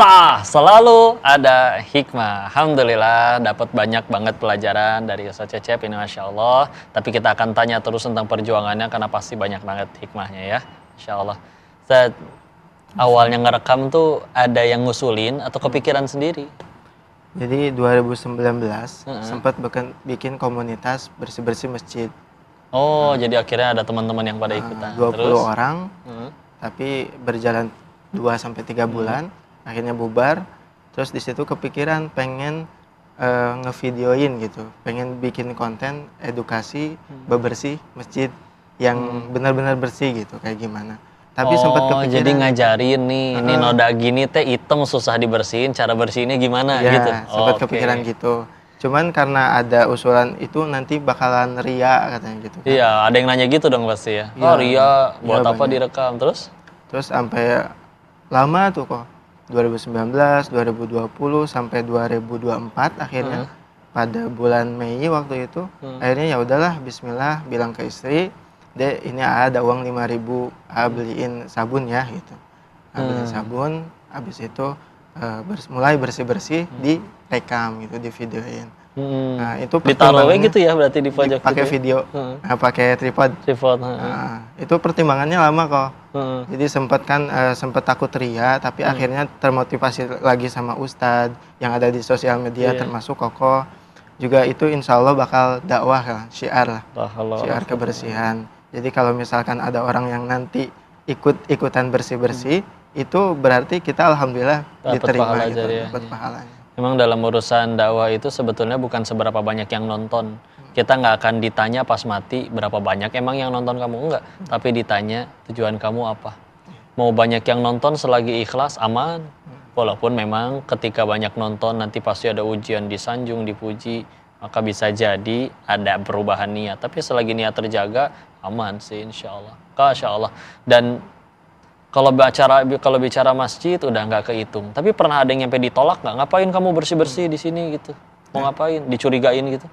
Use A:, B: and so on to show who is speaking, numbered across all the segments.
A: Puasa selalu ada hikmah. Alhamdulillah dapat banyak banget pelajaran dari Ustaz Cecep ini, Masya Allah. Tapi kita akan tanya terus tentang perjuangannya karena pasti banyak banget hikmahnya ya, Masya Allah. Ustaz, awalnya ngerekam tuh ada yang ngusulin atau kepikiran sendiri?
B: Jadi 2019 sempat bikin komunitas bersih-bersih masjid.
A: Oh, jadi akhirnya ada teman-teman yang pada ikutan.
B: 20
A: Terus?
B: orang, tapi berjalan 2-3 bulan, akhirnya bubar. Terus di situ kepikiran pengen ngevideoin gitu, pengen bikin konten edukasi bebersih masjid yang benar-benar bersih gitu, kayak gimana. Tapi sempat kepikiran.
A: Jadi ngajarin nih, ini noda gini teh hitam susah dibersihin, cara bersihinnya gimana
B: Ya,
A: gitu.
B: sempat kepikiran gitu. Cuman karena ada usulan itu nanti bakalan ria katanya gitu kan.
A: Iya, ada yang nanya gitu dong pasti ya.
B: Iya,
A: Oh ria, buat
B: iya,
A: apa
B: banyak.
A: direkam? Terus?
B: Terus sampai lama tuh kok. 2019, 2020 sampai 2024 akhirnya pada bulan Mei waktu itu akhirnya ya udahlah bismillah bilang ke istri, "Dek, ini ada uang 5.000, beliin sabun ya," gitu. Beliin sabun, habis itu mulai bersih-bersih direkam gitu, di videoin. Nah, itu
A: Ditaruh
B: pertimbangannya
A: gitu ya berarti di pojok
B: pakai
A: gitu ya?
B: video, pakai tripod.
A: Tripod.
B: Nah, itu pertimbangannya lama kok. Jadi sempat takut ria, tapi akhirnya termotivasi lagi sama Ustadz yang ada di sosial media, termasuk Koko. Juga itu insya Allah bakal dakwah lah, syiar lah, syiar kebersihan. Jadi kalau misalkan ada orang yang nanti ikutan bersih-bersih, itu berarti kita alhamdulillah
A: Dapat
B: diterima
A: pahala
B: gitu,
A: jadi ya.
B: dapat pahalanya.
A: Memang dalam urusan dakwah itu sebetulnya bukan seberapa banyak yang nonton. Kita nggak akan ditanya pas mati berapa banyak emang yang nonton kamu, enggak. Tapi ditanya tujuan kamu apa. Mau banyak yang nonton selagi ikhlas, aman. Walaupun memang ketika banyak nonton nanti pasti ada ujian, disanjung, dipuji. Maka bisa jadi ada perubahan niat. Tapi selagi niat terjaga, aman sih insya Allah. Masya Allah. Dan kalau bicara masjid udah nggak kehitung. Tapi pernah ada yang nyampe ditolak nggak? Ngapain kamu bersih-bersih di sini gitu? Mau ngapain? Dicurigain gitu?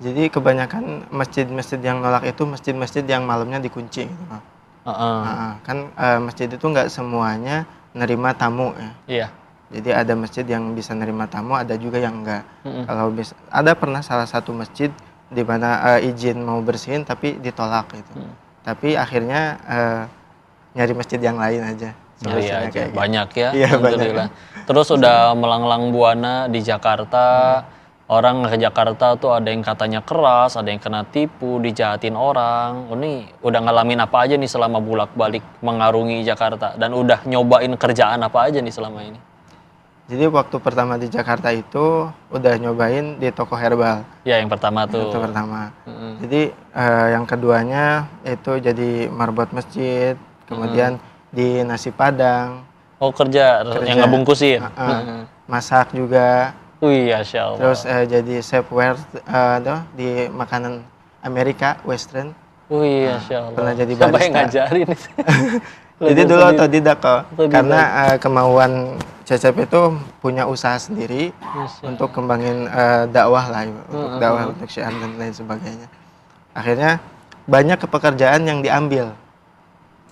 B: Jadi kebanyakan masjid-masjid yang nolak itu masjid-masjid yang malamnya dikunci gitu. Kan masjid itu nggak semuanya nerima tamu ya.
A: Iya.
B: Jadi ada masjid yang bisa nerima tamu, ada juga yang enggak. Kalau ada pernah salah satu masjid di mana izin mau bersihin tapi ditolak gitu. Tapi akhirnya nyari masjid yang lain aja.
A: Iya,
B: Kayak
A: banyak ya.
B: Iya,
A: Alhamdulillah. Terus udah melanglang buana di Jakarta. Orang ke Jakarta tuh ada yang katanya keras, ada yang kena tipu, dijahatin orang. Ini udah ngalamin apa aja nih selama bolak-balik mengarungi Jakarta? Dan udah nyobain kerjaan apa aja nih selama ini?
B: Jadi waktu pertama di Jakarta itu udah nyobain di toko herbal.
A: Ya, yang pertama tuh.
B: Itu pertama. Jadi yang keduanya itu jadi marbot masjid, kemudian di nasi padang.
A: Oh, kerja. Yang ngebungkusin.
B: Masak juga.
A: Wih, Masya Allah.
B: Terus jadi chefware di makanan Amerika Western.
A: Wih, Masya Allah.
B: Pernah jadi
A: Siapa
B: barista.
A: yang ngajarin itu?
B: Jadi dulu otodidak kok. Karena kemauan Cecep itu punya usaha sendiri untuk kembangin dakwah lah, untuk dakwah, untuk syiar dan lain sebagainya. Akhirnya banyak pekerjaan yang diambil.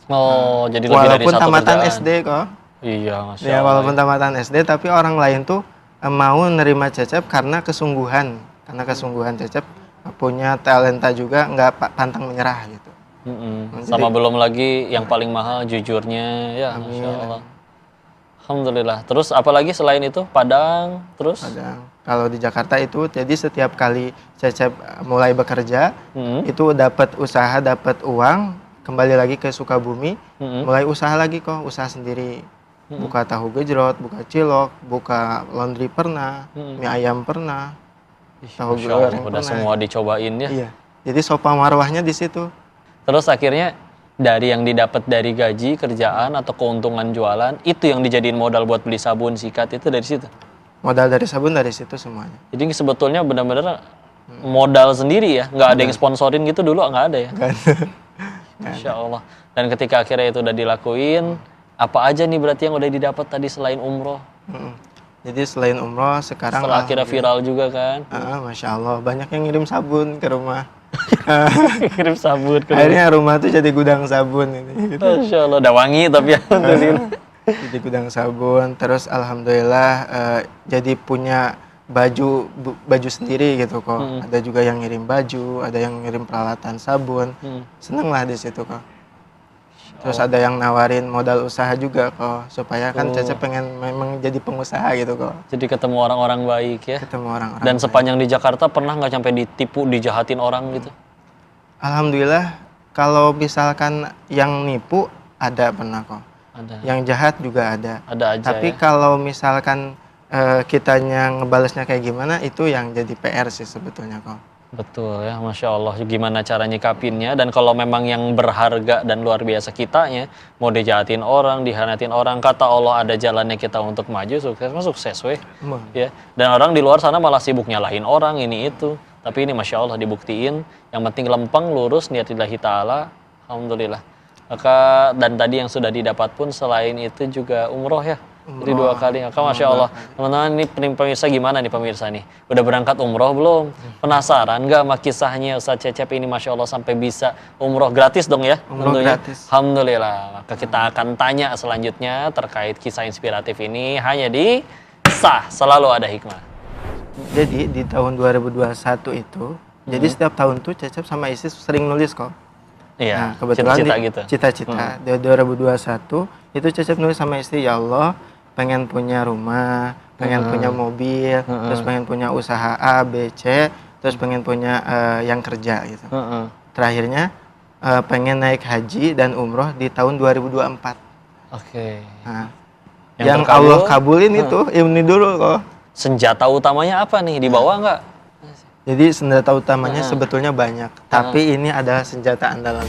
A: Oh, jadi lebih dari
B: Walaupun
A: satu
B: tamatan
A: kerjaan.
B: SD kok.
A: Iya, Masya
B: Ya,
A: Allah.
B: walaupun tamatan SD, tapi orang lain tuh mau nerima Cecep karena kesungguhan. Karena kesungguhan Cecep punya talenta juga, nggak pantang menyerah gitu.
A: Sama belum lagi yang paling mahal jujurnya ya. Masya Allah. Alhamdulillah. Terus apalagi selain itu? Padang, terus?
B: Padang. Kalau di Jakarta itu, jadi setiap kali Cecep mulai bekerja, itu dapat usaha, dapat uang, kembali lagi ke Sukabumi, mulai usaha lagi kok, usaha sendiri. Buka tahu gejrot, buka cilok, buka laundry pernah, mie ayam pernah, tahu
A: Masya Allah,
B: goreng
A: udah
B: pernah.
A: semua dicobain ya.
B: Iya. Jadi sopa marwahnya di situ.
A: Terus akhirnya dari yang didapat dari gaji, kerjaan atau keuntungan jualan, itu yang dijadiin modal buat beli sabun, sikat, itu dari situ.
B: Modal dari sabun dari situ semuanya.
A: Jadi sebetulnya benar-benar modal sendiri ya, nggak ada yang sponsorin gitu dulu, nggak ada ya. Masya Allah. Dan ketika akhirnya itu udah dilakuin, apa aja nih berarti yang udah didapat tadi selain umroh?
B: Jadi selain umroh sekarang
A: Setelah akhirnya viral juga kan?
B: Masya Allah, banyak yang ngirim sabun ke rumah.
A: Kirim sabun ke
B: Akhirnya rumah tuh jadi gudang sabun ini.
A: Masya Allah, udah wangi tapi alhamdulillah.
B: Jadi gudang sabun, terus alhamdulillah jadi punya baju sendiri gitu kok. Ada juga yang ngirim baju, ada yang ngirim peralatan sabun. Seneng lah di situ kok. Terus ada yang nawarin modal usaha juga kok, supaya kan Cecep pengen memang jadi pengusaha gitu kok.
A: Jadi ketemu orang-orang baik ya.
B: Ketemu orang-orang.
A: Dan sepanjang di Jakarta pernah nggak sampai ditipu, dijahatin orang gitu?
B: Alhamdulillah, kalau misalkan yang nipu ada pernah kok.
A: Ada.
B: Yang jahat juga ada.
A: Ada aja.
B: Tapi
A: ya.
B: kalau misalkan kitanya ngebalesnya kayak gimana, itu yang jadi PR sih sebetulnya kok.
A: Betul ya, Masya Allah. Gimana cara nyikapinnya, dan kalau memang yang berharga dan luar biasa kitanya, mau dijahatin orang, dihanatin orang, kata Allah ada jalannya kita untuk maju, sukses mah sukses weh. Ya. Dan orang di luar sana malah sibuk nyalahin orang, ini itu. Tapi ini Masya Allah dibuktiin, yang penting lempeng, lurus, niat lillahi ta'ala, alhamdulillah. Maka, dan tadi yang sudah didapat pun selain itu juga umroh ya. Jadi 2 kali. Maka Masya Allah. Teman-teman ini pemirsa gimana nih pemirsa nih? Udah berangkat umroh belum? Penasaran nggak sama kisahnya Ustaz Cecep ini Masya Allah sampai bisa umroh gratis dong ya?
B: Umroh
A: tentunya.
B: gratis.
A: Alhamdulillah. Maka kita akan tanya selanjutnya terkait kisah inspiratif ini hanya di Sah Selalu Ada Hikmah.
B: Jadi di tahun 2021 itu, jadi setiap tahun tuh Cecep sama istri sering nulis kok.
A: Iya,
B: Nah, kebetulan
A: cita-cita gitu.
B: Cita-cita di 2021 itu Cecep nulis sama istri, ya Allah, pengen punya rumah, pengen punya mobil, terus pengen punya usaha A, B, C, terus pengen punya yang kerja gitu. Terakhirnya pengen naik haji dan umroh di tahun 2024.
A: Oke.
B: Nah,
A: Yang
B: yang
A: terkabul?
B: Allah kabulin itu ini dulu kok.
A: Senjata utamanya apa nih? Dibawa nggak?
B: Jadi senjata utamanya sebetulnya banyak, tapi ini adalah senjata andalan.